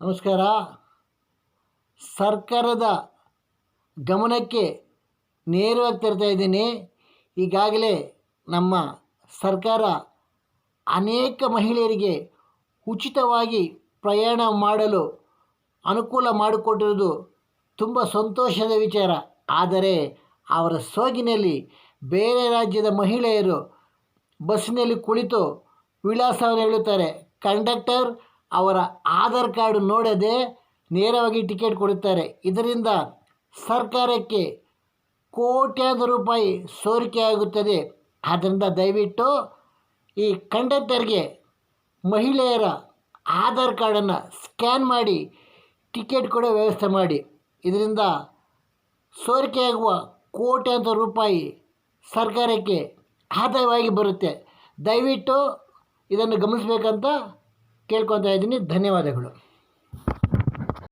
ನಮಸ್ಕಾರ. ಸರ್ಕಾರದ ಗಮನಕ್ಕೆ ನೇರವಾಗಿ ತರ್ತಾ ಇದ್ದೀನಿ. ಈಗಾಗಲೇ ನಮ್ಮ ಸರ್ಕಾರ ಅನೇಕ ಮಹಿಳೆಯರಿಗೆ ಉಚಿತವಾಗಿ ಪ್ರಯಾಣ ಮಾಡಲು ಅನುಕೂಲ ಮಾಡಿಕೊಟ್ಟಿರುವುದು ತುಂಬ ಸಂತೋಷದ ವಿಚಾರ. ಆದರೆ ಅವರ ಸೋಗಿನಲ್ಲಿ ಬೇರೆ ರಾಜ್ಯದ ಮಹಿಳೆಯರು ಬಸ್ಸಿನಲ್ಲಿ ಕುಳಿತು ವಿಳಾಸವನ್ನು ಹೇಳುತ್ತಾರೆ. ಕಂಡಕ್ಟರ್ ಅವರ ಆಧಾರ್ ಕಾರ್ಡ್ ನೋಡದೆ ನೇರವಾಗಿ ಟಿಕೆಟ್ ಕೊಡುತ್ತಾರೆ. ಇದರಿಂದ ಸರ್ಕಾರಕ್ಕೆ ಕೋಟ್ಯಾಂತರ ರೂಪಾಯಿ ಸೋರಿಕೆಯಾಗುತ್ತದೆ. ಆದ್ದರಿಂದ ದಯವಿಟ್ಟು ಈ ಕಂಡಕ್ಟರ್ಗೆ ಮಹಿಳೆಯರ ಆಧಾರ್ ಕಾರ್ಡನ್ನು ಸ್ಕ್ಯಾನ್ ಮಾಡಿ ಟಿಕೆಟ್ ಕೊಡೋ ವ್ಯವಸ್ಥೆ ಮಾಡಿ. ಇದರಿಂದ ಸೋರಿಕೆಯಾಗುವ ಕೋಟ್ಯಾಂತರ ರೂಪಾಯಿ ಸರ್ಕಾರಕ್ಕೆ ಆದಾಯವಾಗಿ ಬರುತ್ತೆ. ದಯವಿಟ್ಟು ಇದನ್ನು ಗಮನಿಸಬೇಕಂತ ಕೇಳ್ಕೊತಾ ಇದ್ದೀನಿ. ಧನ್ಯವಾದಗಳು.